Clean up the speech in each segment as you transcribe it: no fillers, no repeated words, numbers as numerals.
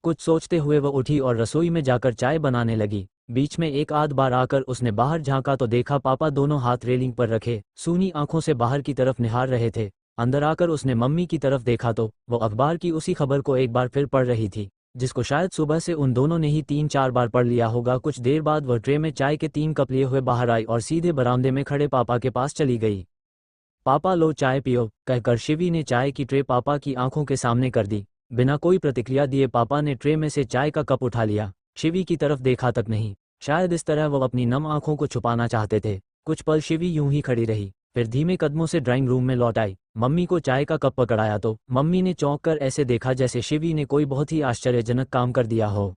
कुछ सोचते हुए वह उठी और रसोई में जाकर चाय बनाने लगी। बीच में एक आध बार आकर उसने बाहर झांका तो देखा पापा दोनों हाथ रेलिंग पर रखे सूनी आंखों से बाहर की तरफ निहार रहे थे। अंदर आकर उसने मम्मी की तरफ देखा तो वो अखबार की उसी खबर को एक बार फिर पढ़ रही थी, जिसको शायद सुबह से उन दोनों ने ही 3-4 बार पढ़ लिया होगा। कुछ देर बाद वह ट्रे में चाय के 3 कप लिए हुए बाहर आई और सीधे बरामदे में खड़े पापा के पास चली गई। पापा लो चाय पियो, कहकर शिवी ने चाय की ट्रे पापा की आंखों के सामने कर दी। बिना कोई प्रतिक्रिया दिए पापा ने ट्रे में से चाय का कप उठा लिया, शिवी की तरफ देखा तक नहीं। शायद इस तरह वह अपनी नम आंखों को छुपाना चाहते थे। कुछ पल शिवी यूं ही खड़ी रही, फिर धीमे कदमों से ड्राइंग रूम में लौट आई। मम्मी को चाय का कप पकड़ाया तो मम्मी ने चौंक कर ऐसे देखा जैसे शिवी ने कोई बहुत ही आश्चर्यजनक काम कर दिया हो।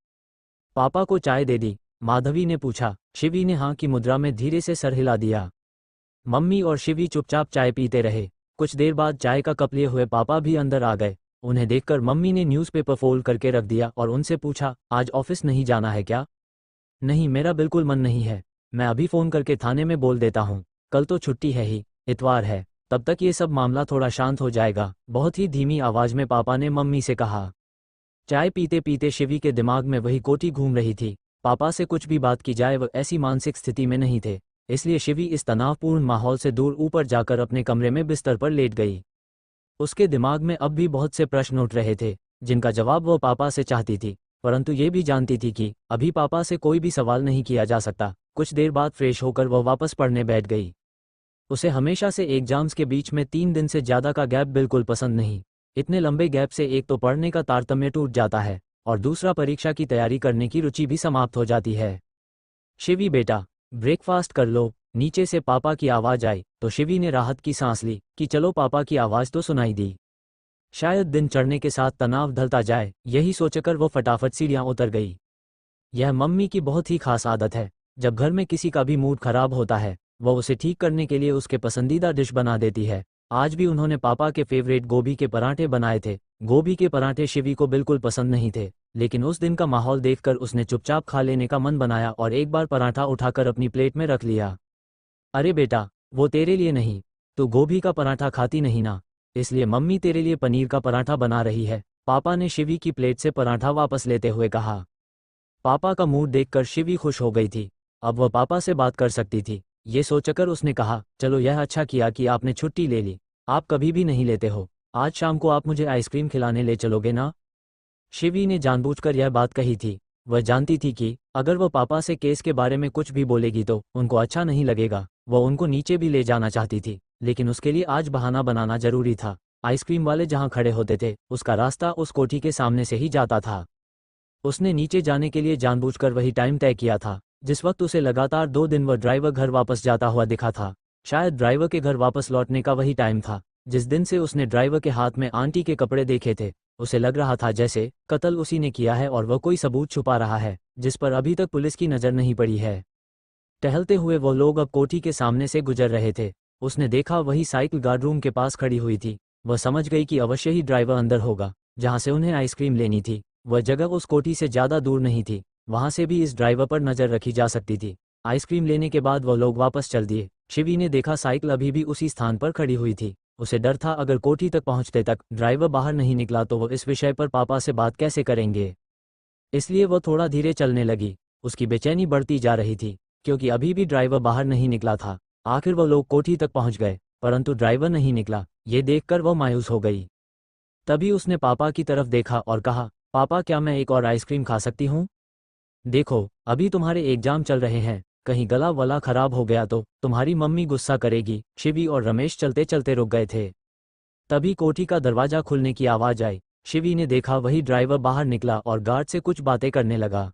पापा को चाय दे दी? माधवी ने पूछा। शिवी ने हाँ की मुद्रा में धीरे से सर हिला दिया। मम्मी और शिवी चुपचाप चाय पीते रहे। कुछ देर बाद चाय का कप लिए हुए पापा भी अंदर आ गए। उन्हें देखकर मम्मी ने न्यूज़पेपर फोल्ड करके रख दिया और उनसे पूछा, आज ऑफिस नहीं जाना है क्या? नहीं, मेरा बिल्कुल मन नहीं है। मैं अभी फ़ोन करके थाने में बोल देता हूँ, कल तो छुट्टी है ही, इतवार है, तब तक ये सब मामला थोड़ा शांत हो जाएगा। बहुत ही धीमी आवाज़ में पापा ने मम्मी से कहा। चाय पीते पीते शिवी के दिमाग में वही कोठी घूम रही थी। पापा से कुछ भी बात की जाए वह ऐसी मानसिक स्थिति में नहीं थे, इसलिए शिवी इस तनावपूर्ण माहौल से दूर ऊपर जाकर अपने कमरे में बिस्तर पर लेट गई। उसके दिमाग में अब भी बहुत से प्रश्न उठ रहे थे, जिनका जवाब वह पापा से चाहती थी, परंतु ये भी जानती थी कि अभी पापा से कोई भी सवाल नहीं किया जा सकता। कुछ देर बाद फ्रेश होकर वह वापस पढ़ने बैठ गई। उसे हमेशा से एग्जाम्स के बीच में 3 दिन से ज़्यादा का गैप बिल्कुल पसंद नहीं। इतने लंबे गैप से एक तो पढ़ने का तारतम्य टूट जाता है और दूसरा परीक्षा की तैयारी करने की रुचि भी समाप्त हो जाती है। शिवी बेटा, ब्रेकफास्ट कर लो, नीचे से पापा की आवाज़ आई तो शिवी ने राहत की सांस ली कि चलो पापा की आवाज़ तो सुनाई दी। शायद दिन चढ़ने के साथ तनाव ढलता जाए, यही सोचकर वो फटाफट सीढ़ियाँ उतर गई। यह मम्मी की बहुत ही खास आदत है। जब घर में किसी का भी मूड खराब होता है वह उसे ठीक करने के लिए उसके पसंदीदा डिश बना देती है। आज भी उन्होंने पापा के फेवरेट गोभी के पराठे बनाए थे। गोभी के पराठे शिवी को बिल्कुल पसंद नहीं थे, लेकिन उस दिन का माहौल देखकर उसने चुपचाप खा लेने का मन बनाया और एक बार पराठा उठाकर अपनी प्लेट में रख लिया। अरे बेटा, वो तेरे लिए नहीं, तू गोभी का पराठा खाती नहीं ना, इसलिए मम्मी तेरे लिए पनीर का पराठा बना रही है, पापा ने शिवी की प्लेट से पराठा वापस लेते हुए कहा। पापा का मूड देखकर शिवी खुश हो गई थी। अब वह पापा से बात कर सकती थी। ये सोचकर उसने कहा, चलो यह अच्छा किया कि आपने छुट्टी ले ली, आप कभी भी नहीं लेते हो। आज शाम को आप मुझे आइसक्रीम खिलाने ले चलोगे ना? शिवी ने जानबूझकर यह बात कही थी। वह जानती थी कि अगर वह पापा से केस के बारे में कुछ भी बोलेगी तो उनको अच्छा नहीं लगेगा। वह उनको नीचे भी ले जाना चाहती थी, लेकिन उसके लिए आज बहाना बनाना जरूरी था। आइसक्रीम वाले जहां खड़े होते थे उसका रास्ता उस कोठी के सामने से ही जाता था। उसने नीचे जाने के लिए जानबूझकर वही टाइम तय किया था जिस वक्त उसे लगातार 2 दिन वह ड्राइवर घर वापस जाता हुआ दिखा था। शायद ड्राइवर के घर वापस लौटने का वही टाइम था जिस दिन से उसने ड्राइवर के हाथ में आंटी के कपड़े देखे थे। उसे लग रहा था जैसे कत्ल उसी ने किया है और वह कोई सबूत छुपा रहा है जिस पर अभी तक पुलिस की नज़र नहीं पड़ी है। टहलते हुए वो लोग अब कोठी के सामने से गुजर रहे थे। उसने देखा वही साइकिल गार्ड रूम के पास खड़ी हुई थी। वह समझ गई कि अवश्य ही ड्राइवर अंदर होगा जहां से उन्हें आइसक्रीम लेनी थी। वह जगह उस कोठी से ज़्यादा दूर नहीं थी, वहां से भी इस ड्राइवर पर नज़र रखी जा सकती थी। आइसक्रीम लेने के बाद वह लोग वापस चल दिए। शिवी ने देखा साइकिल अभी भी उसी स्थान पर खड़ी हुई थी। उसे डर था अगर कोठी तक पहुंचते तक ड्राइवर बाहर नहीं निकला तो वह इस विषय पर पापा से बात कैसे करेंगे। इसलिए वह थोड़ा धीरे चलने लगी। उसकी बेचैनी बढ़ती जा रही थी क्योंकि अभी भी ड्राइवर बाहर नहीं निकला था। आखिर वह लोग कोठी तक पहुंच गए, परंतु ड्राइवर नहीं निकला। ये देखकर वह मायूस हो गई। तभी उसने पापा की तरफ देखा और कहा, पापा क्या मैं एक और आइसक्रीम खा सकती हूँ? देखो, अभी तुम्हारे एग्जाम चल रहे हैं, कहीं गला वला खराब हो गया तो तुम्हारी मम्मी गुस्सा करेगी। शिवी और रमेश चलते चलते रुक गए थे। तभी कोठी का दरवाजा खुलने की आवाज़ आई। शिवी ने देखा वही ड्राइवर बाहर निकला और गार्ड से कुछ बातें करने लगा।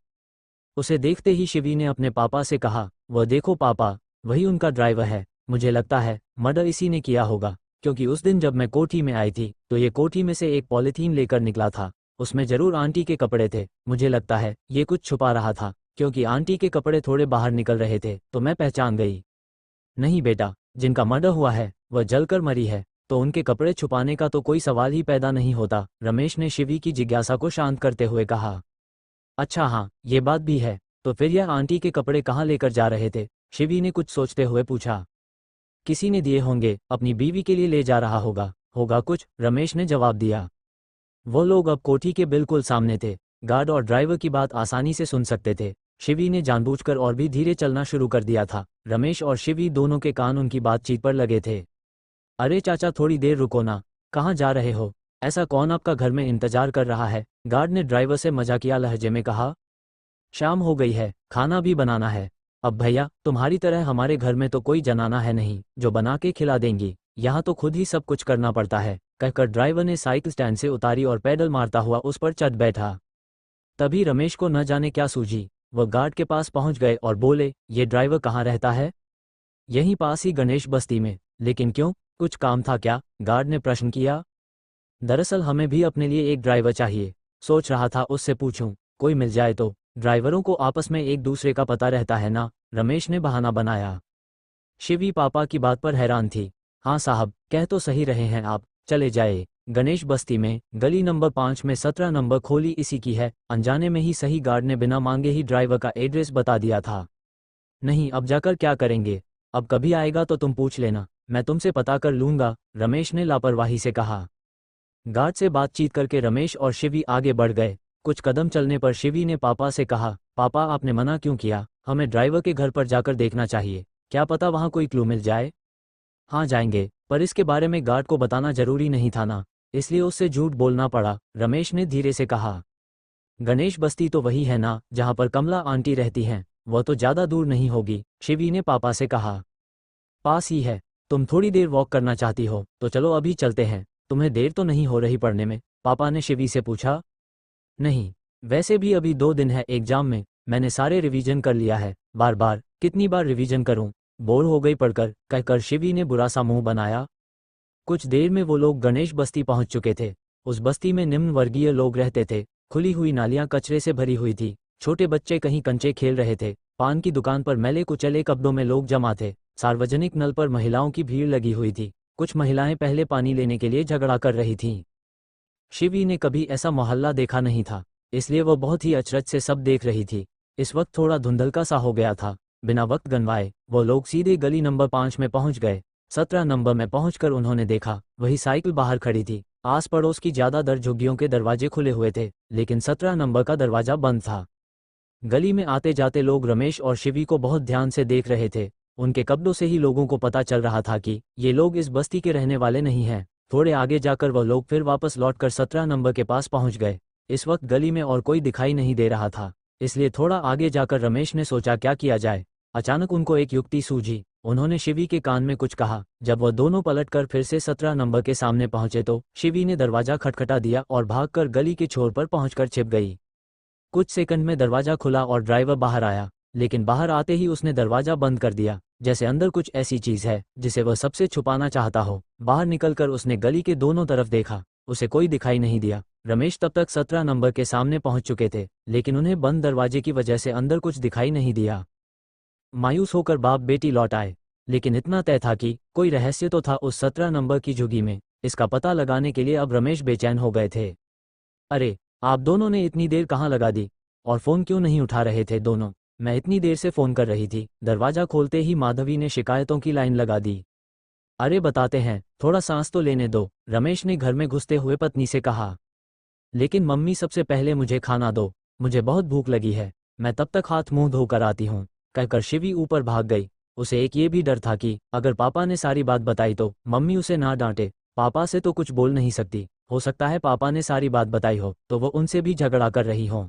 उसे देखते ही शिवी ने अपने पापा से कहा, वह देखो पापा, वही उनका ड्राइवर है। मुझे लगता है मर्डर इसी ने किया होगा, क्योंकि उस दिन जब मैं कोठी में आई थी तो ये कोठी में से एक पॉलीथीन लेकर निकला था। उसमें जरूर आंटी के कपड़े थे। मुझे लगता है ये कुछ छुपा रहा था, क्योंकि आंटी के कपड़े थोड़े बाहर निकल रहे थे तो मैं पहचान गई। नहीं बेटा, जिनका मर्डर हुआ है वह जलकर मरी है, तो उनके कपड़े छुपाने का तो कोई सवाल ही पैदा नहीं होता, रमेश ने शिवी की जिज्ञासा को शांत करते हुए कहा। अच्छा हाँ, ये बात भी है, तो फिर यह आंटी के कपड़े कहाँ लेकर जा रहे थे? शिवी ने कुछ सोचते हुए पूछा। किसी ने दिए होंगे, अपनी बीवी के लिए ले जा रहा होगा कुछ, रमेश ने जवाब दिया। वो लोग अब कोठी के बिल्कुल सामने थे। गार्ड और ड्राइवर की बात आसानी से सुन सकते थे। शिवी ने जानबूझकर और भी धीरे चलना शुरू कर दिया था। रमेश और शिवी दोनों के कान उनकी बातचीत पर लगे थे। अरे चाचा, थोड़ी देर रुको ना, कहाँ जा रहे हो? ऐसा कौन आपका घर में इंतजार कर रहा है? गार्ड ने ड्राइवर से मजाकिया लहजे में कहा। शाम हो गई है, खाना भी बनाना है। अब भैया, तुम्हारी तरह हमारे घर में तो कोई जनाना है नहीं जो बना के खिला देंगी, यहाँ तो खुद ही सब कुछ करना पड़ता है, कहकर ड्राइवर ने साइकिल स्टैंड से उतारी और पैडल मारता हुआ उस पर चढ़ बैठा। तभी रमेश को न जाने क्या सूझी। वह गार्ड के पास पहुंच गए और बोले, ये ड्राइवर कहाँ रहता है? यहीं पास ही गणेश बस्ती में। लेकिन क्यों, कुछ काम था क्या? गार्ड ने प्रश्न किया। दरअसल हमें भी अपने लिए एक ड्राइवर चाहिए, सोच रहा था उससे पूछूं, कोई मिल जाए तो। ड्राइवरों को आपस में एक दूसरे का पता रहता है ना, रमेश ने बहाना बनाया। शिवी पापा की बात पर हैरान थी। हाँ साहब, कह तो सही रहे हैं आप, चले जाए। गणेश बस्ती में, गली नंबर 5 में 17 नंबर खोली इसी की है। अनजाने में ही सही गार्ड ने बिना मांगे ही ड्राइवर का एड्रेस बता दिया था। नहीं, अब जाकर क्या करेंगे? अब कभी आएगा तो तुम पूछ लेना, मैं तुमसे पता कर लूंगा, रमेश ने लापरवाही से कहा। गार्ड से बातचीत करके रमेश और शिवी आगे बढ़ गए। कुछ कदम चलने पर शिवी ने पापा से कहा, पापा आपने मना क्यों किया? हमें ड्राइवर के घर पर जाकर देखना चाहिए, क्या पता वहाँ कोई क्लू मिल जाए। हाँ जाएंगे, पर इसके बारे में गार्ड को बताना जरूरी नहीं था ना, इसलिए उससे झूठ बोलना पड़ा, रमेश ने धीरे से कहा। गणेश बस्ती तो वही है ना जहाँ पर कमला आंटी रहती हैं, वह तो ज़्यादा दूर नहीं होगी, शिवी ने पापा से कहा। पास ही है, तुम थोड़ी देर वॉक करना चाहती हो तो चलो अभी चलते हैं, तुम्हें देर तो नहीं हो रही पढ़ने में? पापा ने शिवी से पूछा। नहीं, वैसे भी अभी 2 दिन है एग्जाम में, मैंने सारे रिवीजन कर लिया है, बार बार कितनी बार रिवीजन करूं, बोर हो गई पढ़कर, कहकर शिवी ने बुरा सा मुंह बनाया। कुछ देर में वो लोग गणेश बस्ती पहुंच चुके थे। उस बस्ती में निम्न वर्गीय लोग रहते थे। खुली हुई नालियां कचरे से भरी हुई थी, छोटे बच्चे कहीं कंचे खेल रहे थे, पान की दुकान पर मैले कुचले कपड़ों में लोग जमा थे, सार्वजनिक नल पर महिलाओं की भीड़ लगी हुई थी, कुछ महिलाएं पहले पानी लेने के लिए झगड़ा कर रही थीं। शिवी ने कभी ऐसा मोहल्ला देखा नहीं था, इसलिए वह बहुत ही अचरज से सब देख रही थी। इस वक्त थोड़ा धुंधलका सा हो गया था। बिना वक्त गंवाए वो लोग सीधे गली नंबर 5 में पहुंच गए। 17 नंबर में पहुंचकर उन्होंने देखा, वही साइकिल बाहर खड़ी थी। आस पड़ोस की ज्यादातर झुग्गियों के दरवाजे खुले हुए थे, लेकिन 17 नंबर का दरवाजा बंद था। गली में आते जाते लोग रमेश और शिवी को बहुत ध्यान से देख रहे थे। उनके कपड़ों से ही लोगों को पता चल रहा था कि ये लोग इस बस्ती के रहने वाले नहीं हैं। थोड़े आगे जाकर वह लोग फिर वापस लौटकर 17 नंबर के पास पहुंच गए। इस वक्त गली में और कोई दिखाई नहीं दे रहा था, इसलिए थोड़ा आगे जाकर रमेश ने सोचा क्या किया जाए। अचानक उनको एक युक्ति सूझी। उन्होंने शिवी के कान में कुछ कहा। जब वह दोनों पलटकर फिर से 17 नंबर के सामने पहुंचे तो शिवी ने दरवाजा खटखटा दिया और भागकर गली के छोर पर पहुंचकर छिप गई। कुछ सेकंड में दरवाजा खुला और ड्राइवर बाहर आया, लेकिन बाहर आते ही उसने दरवाजा बंद कर दिया, जैसे अंदर कुछ ऐसी चीज है जिसे वह सबसे छुपाना चाहता हो। बाहर निकलकर उसने गली के दोनों तरफ देखा, उसे कोई दिखाई नहीं दिया। रमेश तब तक 17 नंबर के सामने पहुंच चुके थे, लेकिन उन्हें बंद दरवाजे की वजह से अंदर कुछ दिखाई नहीं दिया। मायूस होकर बाप बेटी लौट आए, लेकिन इतना तय था कि कोई रहस्य तो था उस 17 नंबर की झुग्गी में। इसका पता लगाने के लिए अब रमेश बेचैन हो गए थे। अरे, आप दोनों ने इतनी देर कहाँ लगा दी? और फ़ोन क्यों नहीं उठा रहे थे दोनों? मैं इतनी देर से फ़ोन कर रही थी। दरवाज़ा खोलते ही माधवी ने शिकायतों की लाइन लगा दी। अरे बताते हैं, थोड़ा सांस तो लेने दो, रमेश ने घर में घुसते हुए पत्नी से कहा। लेकिन मम्मी, सबसे पहले मुझे खाना दो, मुझे बहुत भूख लगी है, मैं तब तक हाथ मुंह धोकर आती हूँ, कहकर शिवी ऊपर भाग गई। उसे एक ये भी डर था कि अगर पापा ने सारी बात बताई तो मम्मी उसे ना डांटे। पापा से तो कुछ बोल नहीं सकती, हो सकता है पापा ने सारी बात बताई हो तो वो उनसे भी झगड़ा कर रही हो।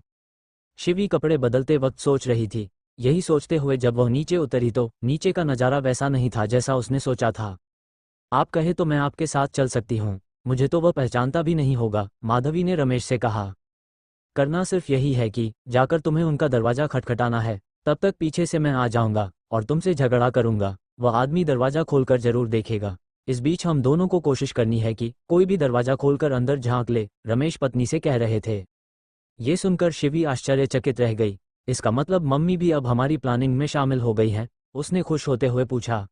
शिवी कपड़े बदलते वक्त सोच रही थी। यही सोचते हुए जब वह नीचे उतरी तो नीचे का नज़ारा वैसा नहीं था जैसा उसने सोचा था। आप कहे तो मैं आपके साथ चल सकती हूँ, मुझे तो वह पहचानता भी नहीं होगा, माधवी ने रमेश से कहा। करना सिर्फ यही है कि जाकर तुम्हें उनका दरवाज़ा खटखटाना है, तब तक पीछे से मैं आ जाऊंगा और तुमसे झगड़ा करूंगा। वह आदमी दरवाज़ा खोलकर जरूर देखेगा। इस बीच हम दोनों को कोशिश करनी है कि कोई भी दरवाज़ा खोलकर अंदर झांक ले, रमेश पत्नी से कह रहे थे। ये सुनकर शिवी आश्चर्यचकित रह गई। इसका मतलब मम्मी भी अब हमारी प्लानिंग में शामिल हो गई हैं? उसने खुश होते हुए पूछा।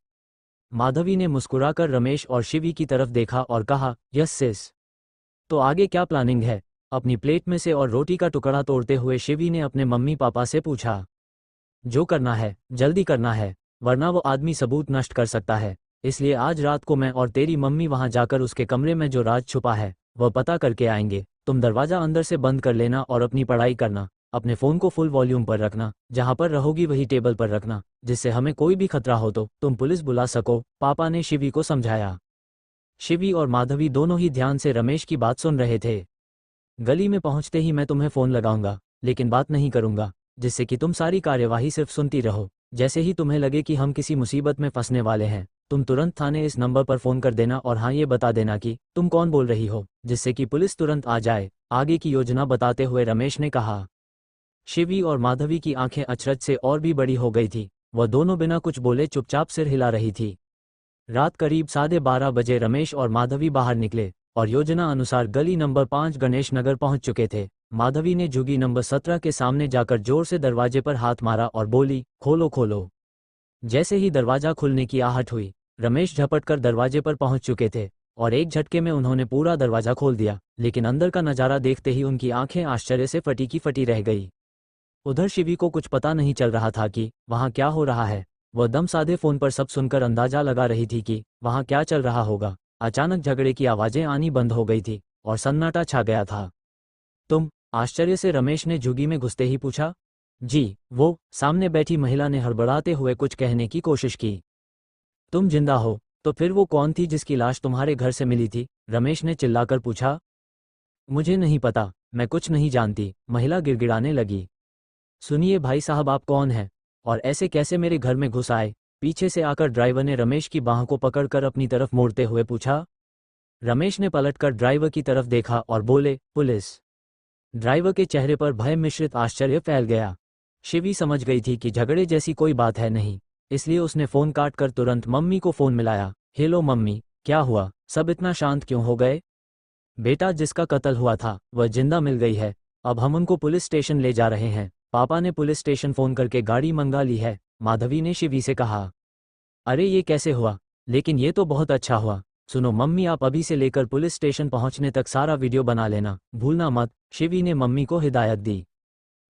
माधवी ने मुस्कुराकर रमेश और शिवी की तरफ देखा और कहा, यस सिस। तो आगे क्या प्लानिंग है? अपनी प्लेट में से और रोटी का टुकड़ा तोड़ते हुए शिवी ने अपने मम्मी पापा से पूछा। जो करना है जल्दी करना है, वरना वो आदमी सबूत नष्ट कर सकता है, इसलिए आज रात को मैं और तेरी मम्मी वहां जाकर उसके कमरे में जो राज छुपा है वह पता करके आएंगे। तुम दरवाज़ा अंदर से बंद कर लेना और अपनी पढ़ाई करना। अपने फ़ोन को फुल वॉल्यूम पर रखना, जहाँ पर रहोगी वही टेबल पर रखना, जिससे हमें कोई भी खतरा हो तो तुम पुलिस बुला सको, पापा ने शिवी को समझाया। शिवी और माधवी दोनों ही ध्यान से रमेश की बात सुन रहे थे। गली में पहुंचते ही मैं तुम्हें फ़ोन लगाऊंगा, लेकिन बात नहीं करूंगा, जिससे कि तुम सारी कार्यवाही सिर्फ सुनती रहो। जैसे ही तुम्हें लगे कि हम किसी मुसीबत में फंसने वाले हैं, तुम तुरंत थाने इस नंबर पर फ़ोन कर देना और हाँ ये बता देना कि तुम कौन बोल रही हो, जिससे कि पुलिस तुरंत आ जाए। आगे की योजना बताते हुए रमेश ने कहा। शिवी और माधवी की आंखें अचरज से और भी बड़ी हो गई थी। वह दोनों बिना कुछ बोले चुपचाप सिर हिला रही थी। रात करीब 12:30 बजे रमेश और माधवी बाहर निकले और योजना अनुसार गली नंबर 5 गणेश नगर पहुंच चुके थे। माधवी ने झुग्गी नंबर 17 के सामने जाकर जोर से दरवाजे पर हाथ मारा और बोली, खोलो खोलो। जैसे ही दरवाजा खुलने की आहट हुई, रमेश झपट कर दरवाजे पर पहुंच चुके थे और एक झटके में उन्होंने पूरा दरवाजा खोल दिया। लेकिन अंदर का नज़ारा देखते ही उनकी आंखें आश्चर्य से फटी की फटी रह गई। उधर शिवी को कुछ पता नहीं चल रहा था कि वहां क्या हो रहा है। वह दम साधे फोन पर सब सुनकर अंदाजा लगा रही थी कि वहां क्या चल रहा होगा। अचानक झगड़े की आवाजें आनी बंद हो गई थी और सन्नाटा छा गया था। तुम? आश्चर्य से रमेश ने झुग्गी में घुसते ही पूछा। जी, वो सामने बैठी महिला ने हड़बड़ाते हुए कुछ कहने की कोशिश की। तुम जिंदा हो? तो फिर वो कौन थी जिसकी लाश तुम्हारे घर से मिली थी? रमेश ने चिल्लाकर पूछा। मुझे नहीं पता, मैं कुछ नहीं जानती, महिला गिड़गिड़ाने लगी। सुनिए भाई साहब, आप कौन हैं और ऐसे कैसे मेरे घर में घुस आए? पीछे से आकर ड्राइवर ने रमेश की बाह को पकड़कर अपनी तरफ मोड़ते हुए पूछा। रमेश ने पलटकर ड्राइवर की तरफ देखा और बोले, पुलिस। ड्राइवर के चेहरे पर भय मिश्रित आश्चर्य फैल गया। शिवी समझ गई थी कि झगड़े जैसी कोई बात है नहीं, इसलिए उसने फ़ोन काट कर तुरंत मम्मी को फ़ोन मिलाया। हेलो मम्मी, क्या हुआ? सब इतना शांत क्यों हो गए? बेटा, जिसका कत्ल हुआ था वह जिंदा मिल गई है। अब हम उनको पुलिस स्टेशन ले जा रहे हैं। पापा ने पुलिस स्टेशन फ़ोन करके गाड़ी मंगा ली है, माधवी ने शिवी से कहा। अरे ये कैसे हुआ? लेकिन ये तो बहुत अच्छा हुआ। सुनो मम्मी, आप अभी से लेकर पुलिस स्टेशन पहुंचने तक सारा वीडियो बना लेना, भूलना मत, शिवी ने मम्मी को हिदायत दी।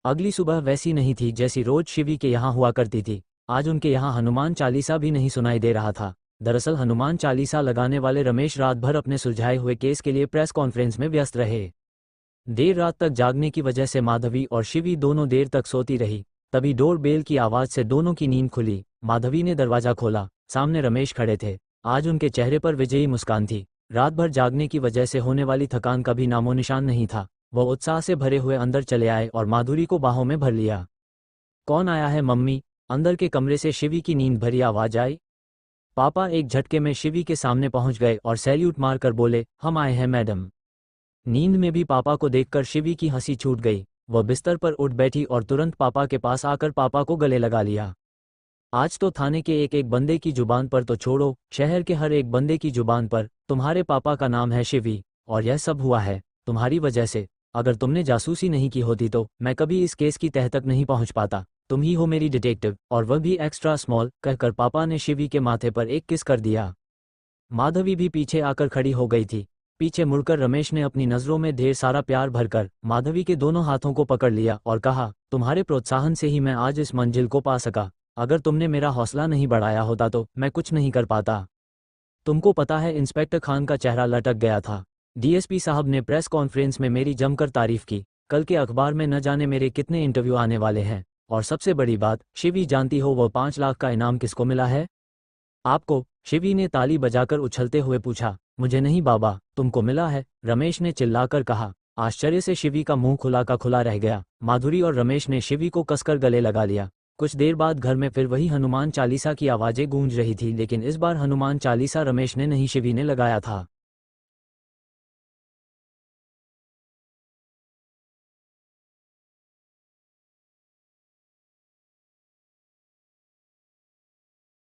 अगली सुबह वैसी नहीं थी जैसी रोज शिवी के यहाँ हुआ करती थी। आज उनके यहाँ हनुमान चालीसा भी नहीं सुनाई दे रहा था। दरअसल हनुमान चालीसा लगाने वाले रमेश रात भर अपने सुलझाए हुए केस के लिए प्रेस कॉन्फ्रेंस में व्यस्त रहे। देर रात तक जागने की वजह से माधवी और शिवी दोनों देर तक सोती रही। तभी डोर बेल की आवाज़ से दोनों की नींद खुली। माधवी ने दरवाज़ा खोला, सामने रमेश खड़े थे। आज उनके चेहरे पर विजयी मुस्कान थी। रात भर जागने की वजह से होने वाली थकान का भी नामो निशान नहीं था। वह उत्साह से भरे हुए अंदर चले आए और माधुरी को बाहों में भर लिया। कौन आया है मम्मी? अंदर के कमरे से शिवी की नींद भरी आवाज़ आई। पापा एक झटके में शिवी के सामने पहुंच गए और सैल्यूट मारकर बोले, हम आए हैं मैडम। नींद में भी पापा को देखकर शिवी की हंसी छूट गई। वह बिस्तर पर उठ बैठी और तुरंत पापा के पास आकर पापा को गले लगा लिया। आज तो थाने के एक एक बंदे की जुबान पर तो छोड़ो, शहर के हर एक बंदे की जुबान पर तुम्हारे पापा का नाम है शिवी, और यह सब हुआ है तुम्हारी वजह से। अगर तुमने जासूसी नहीं की होती तो मैं कभी इस केस की तह तक नहीं पहुंच पाता। तुम ही हो मेरी डिटेक्टिव, और वह भी एक्स्ट्रा स्मॉल, कहकर पापा ने शिवी के माथे पर एक किस कर दिया। माधवी भी पीछे आकर खड़ी हो गई थी। पीछे मुड़कर रमेश ने अपनी नज़रों में ढेर सारा प्यार भरकर माधवी के दोनों हाथों को पकड़ लिया और कहा, तुम्हारे प्रोत्साहन से ही मैं आज इस मंजिल को पा सका। अगर तुमने मेरा हौसला नहीं बढ़ाया होता तो मैं कुछ नहीं कर पाता। तुमको पता है, इंस्पेक्टर खान का चेहरा लटक गया था। डीएसपी साहब ने प्रेस कॉन्फ्रेंस में मेरी जमकर तारीफ की। कल के अखबार में न जाने मेरे कितने इंटरव्यू आने वाले हैं। और सबसे बड़ी बात, शिवी जानती हो वह 5 लाख का इनाम किसको मिला है? आपको, शिवी ने ताली बजाकर उछलते हुए पूछा। मुझे नहीं बाबा, तुमको मिला है, रमेश ने चिल्लाकर कहा। आश्चर्य से शिवी का मुंह खुला का खुला रह गया। माधुरी और रमेश ने शिवी को कसकर गले लगा लिया। कुछ देर बाद घर में फिर वही हनुमान चालीसा की आवाज़ें गूंज रही थी, लेकिन इस बार हनुमान चालीसा रमेश ने नहीं शिवी ने लगाया था।